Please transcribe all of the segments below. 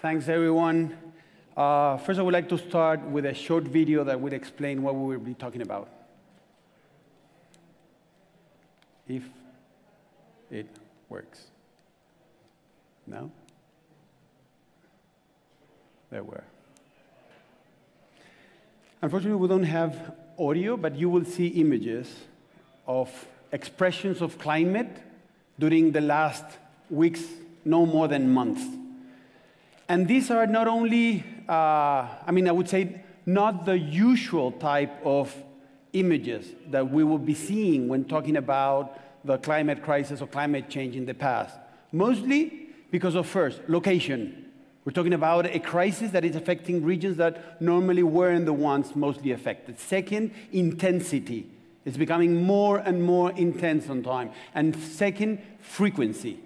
Thanks, everyone. First, I would like to start with a short video that will explain what we will be talking about. If it works. No? There were. Unfortunately, we don't have audio, but you will see images of expressions of climate during the last weeks, no more than months. And these are not only, I would say, not the usual type of images that we will be seeing when talking about the climate crisis or climate change in the past. Mostly because of, first, location. We're talking about a crisis that is affecting regions that normally weren't the ones mostly affected. Second, intensity. It's becoming more and more intense on time. And second, frequency.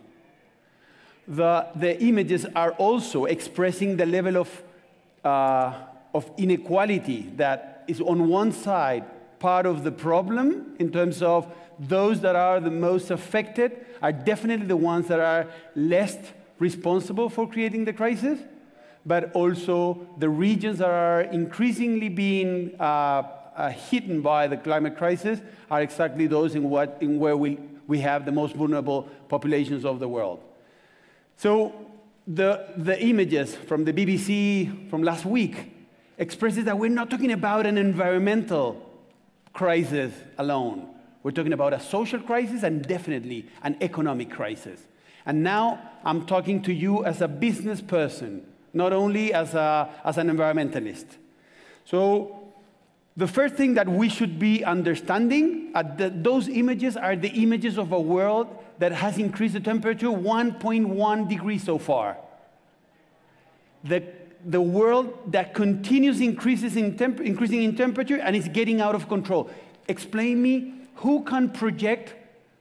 The images are also expressing the level of inequality that is on one side part of the problem in terms of those that are the most affected are definitely the ones that are less responsible for creating the crisis, but also the regions that are increasingly being hit by the climate crisis are exactly those in where we have the most vulnerable populations of the world. So the images from the BBC from last week expresses that we're not talking about an environmental crisis alone. We're talking about a social crisis and definitely an economic crisis. And now I'm talking to you as a business person, not only as an environmentalist. So the first thing that we should be understanding, those images are the images of a world that has increased the temperature 1.1 degrees so far. The world that continues increasing in temperature and is getting out of control. Explain me, who can project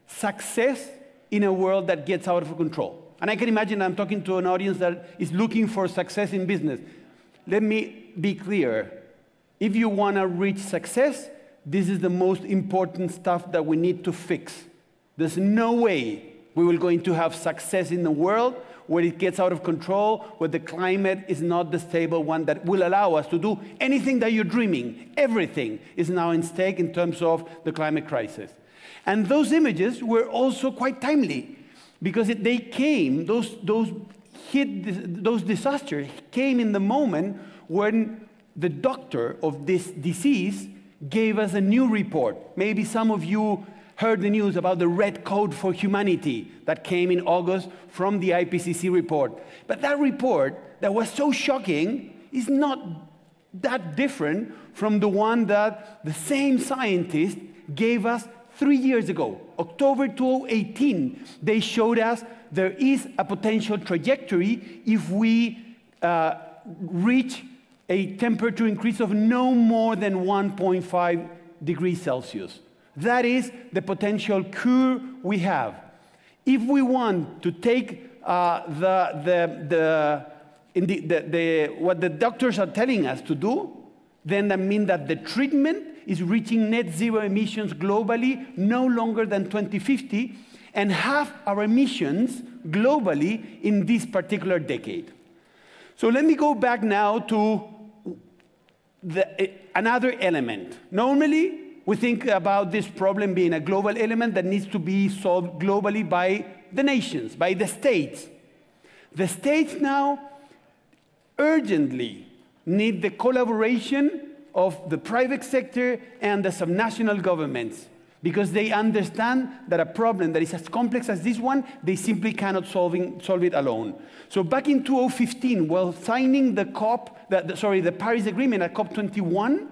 success in a world that gets out of control? And I can imagine I'm talking to an audience that is looking for success in business. Let me be clear. If you want to reach success, this is the most important stuff that we need to fix. There's no way we will going to have success in the world where it gets out of control, where the climate is not the stable one that will allow us to do anything that you're dreaming. Everything is now in stake in terms of the climate crisis. And those images were also quite timely because they came, those disasters came in the moment when the doctor of this disease gave us a new report. Maybe some of you heard the news about the Red Code for Humanity that came in August from the IPCC report. But that report that was so shocking is not that different from the one that the same scientists gave us 3 years ago. October 2018, they showed us there is a potential trajectory if we reach a temperature increase of no more than 1.5 degrees Celsius. That is the potential cure we have. If we want to take what the doctors are telling us to do, then that means that the treatment is reaching net zero emissions globally no longer than 2050 and half our emissions globally in this particular decade. So let me go back now to another element. Normally, we think about this problem being a global element that needs to be solved globally by the nations, by the states. The states now urgently need the collaboration of the private sector and the subnational governments because they understand that a problem that is as complex as this one, they simply cannot solve it alone. So back in 2015, while signing the Paris Agreement at COP21,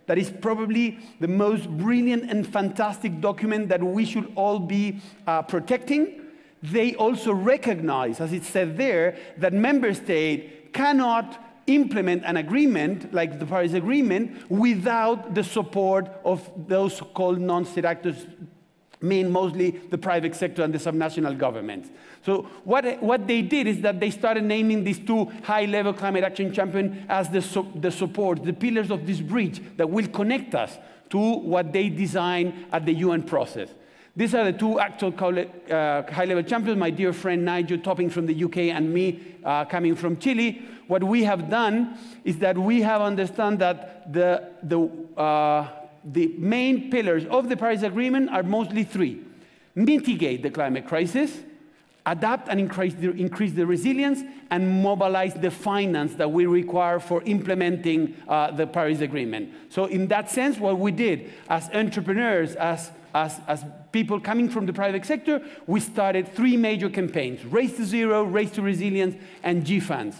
that is probably the most brilliant and fantastic document that we should all be protecting. They also recognize, as it said there, that member states cannot implement an agreement like the Paris Agreement without the support of those so-called non-state actors, mean mostly the private sector and the subnational governments. So what they did is that they started naming these two high-level climate action champions as the support, the pillars of this bridge that will connect us to what they designed at the UN process. These are the two actual high-level champions, my dear friend Nigel Topping from the UK and me coming from Chile. What we have done is that we have understood that the main pillars of the Paris Agreement are mostly three. Mitigate the climate crisis, adapt and increase the resilience, and mobilize the finance that we require for implementing the Paris Agreement. So in that sense, what we did as entrepreneurs, as people coming from the private sector, we started three major campaigns: Race to Zero, Race to Resilience, and GFANZ,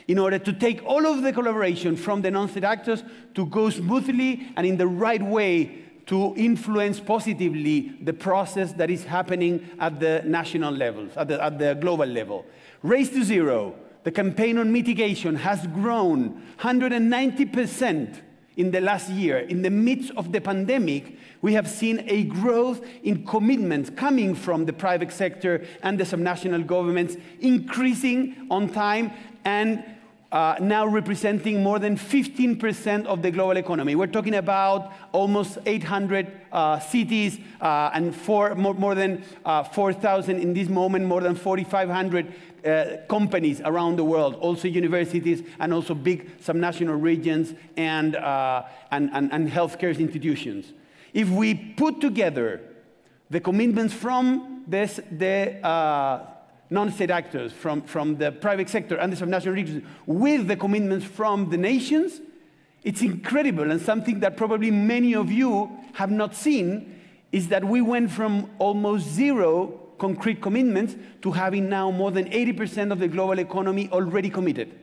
in order to take all of the collaboration from the non-state actors to go smoothly and in the right way to influence positively the process that is happening at the national levels, at the global level. Race to Zero, the campaign on mitigation, has grown 190% in the last year. In the midst of the pandemic, we have seen a growth in commitments coming from the private sector and the subnational governments, increasing on time and now representing more than 15% of the global economy. We're talking about almost 800 cities and more than 4,000 in this moment, more than 4,500 companies around the world, also universities and also big subnational regions and healthcare institutions. If we put together the commitments from the non-state actors, from the private sector and the subnational regions, with the commitments from the nations, it's incredible, and something that probably many of you have not seen is that we went from almost zero concrete commitments to having now more than 80% of the global economy already committed.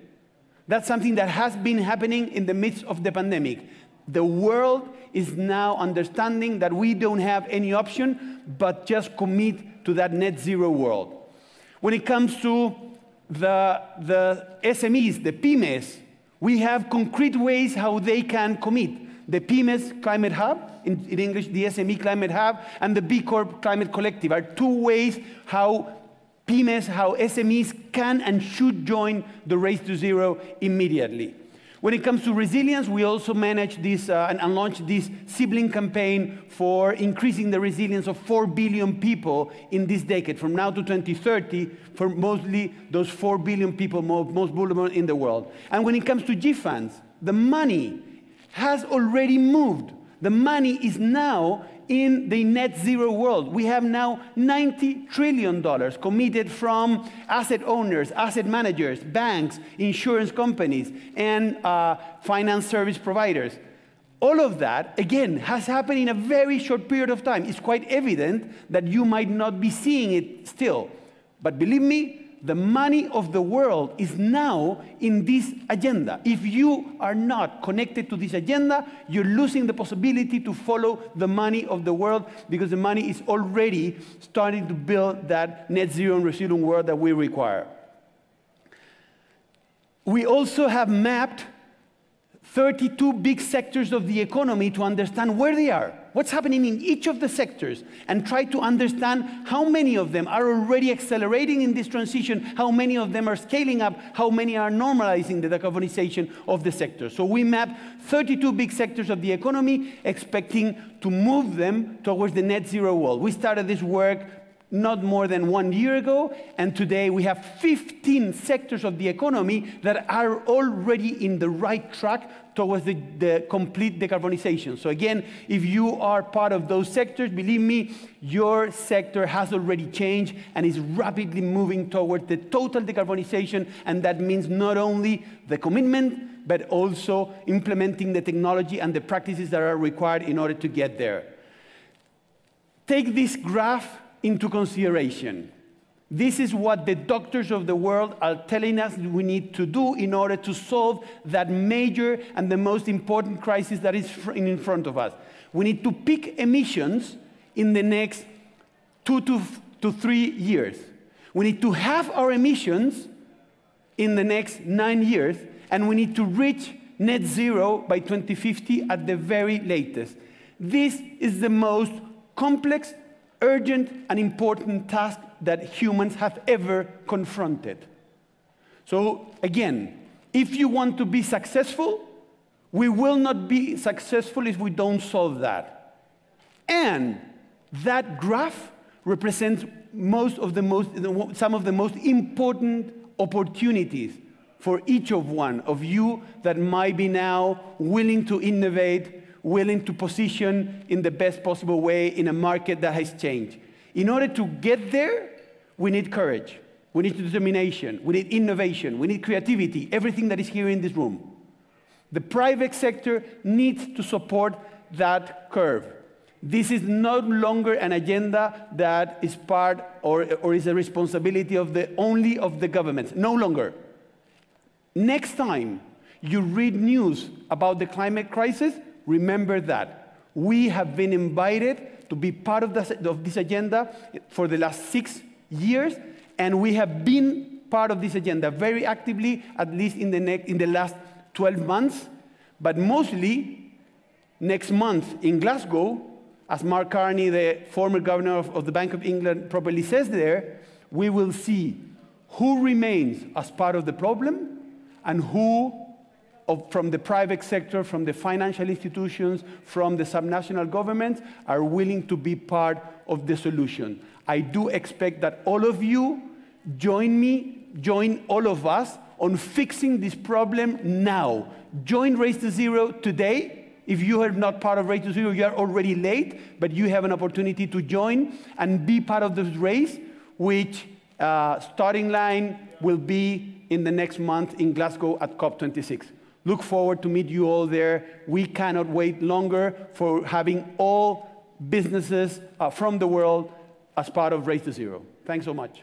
That's something that has been happening in the midst of the pandemic. The world is now understanding that we don't have any option but just commit to that net zero world. When it comes to the SMEs, the PYMEs, we have concrete ways how they can commit. The PYMEs Climate Hub, in English, the SME Climate Hub, and the B Corp Climate Collective are two ways how PYMEs, how SMEs can and should join the Race to Zero immediately. When it comes to resilience, we also managed this and launched this sibling campaign for increasing the resilience of 4 billion people in this decade, from now to 2030, for mostly those 4 billion people most vulnerable in the world. And when it comes to GFANZ, the money has already moved. The money is now in the net zero world. We have now $90 trillion committed from asset owners, asset managers, banks, insurance companies, and finance service providers. All of that, again, has happened in a very short period of time. It's quite evident that you might not be seeing it still. But believe me, the money of the world is now in this agenda. If you are not connected to this agenda, you're losing the possibility to follow the money of the world, because the money is already starting to build that net zero and resilient world that we require. We also have mapped 32 big sectors of the economy to understand where they are, what's happening in each of the sectors, and try to understand how many of them are already accelerating in this transition, how many of them are scaling up, how many are normalizing the decarbonization of the sector. So we mapped 32 big sectors of the economy, expecting to move them towards the net zero world. We started this work not more than 1 year ago, and today we have 15 sectors of the economy that are already in the right track towards the complete decarbonization. So again, if you are part of those sectors, believe me, your sector has already changed and is rapidly moving towards the total decarbonization, and that means not only the commitment, but also implementing the technology and the practices that are required in order to get there. Take this graph into consideration. This is what the doctors of the world are telling us we need to do in order to solve that major and the most important crisis that is in front of us. We need to peak emissions in the next 2 to 3 years. We need to halve our emissions in the next 9 years, and we need to reach net zero by 2050 at the very latest. This is the most complex, urgent, and important task that humans have ever confronted. So again, if you want to be successful, we will not be successful if we don't solve that. And That graph represents some of the most important opportunities for each one of you that might be now willing to innovate, willing to position in the best possible way in a market that has changed. In order to get there, we need courage, we need determination, we need innovation, we need creativity, everything that is here in this room. The private sector needs to support that curve. This is no longer an agenda that is part or is a responsibility only of the governments. No longer. Next time you read news about the climate crisis, remember that. We have been invited to be part of this agenda for the last 6 years, and we have been part of this agenda very actively, at least in the last 12 months, but mostly next month in Glasgow, as Mark Carney, the former governor of the Bank of England, properly says there, we will see who remains as part of the problem and who from the private sector, from the financial institutions, from the subnational governments are willing to be part of the solution. I do expect that all of you join all of us on fixing this problem now. Join Race to Zero today. If you are not part of Race to Zero, you are already late, but you have an opportunity to join and be part of this race, which starting line will be in the next month in Glasgow at COP26. Look forward to meet you all there. We cannot wait longer for having all businesses from the world as part of Race to Zero. Thanks so much.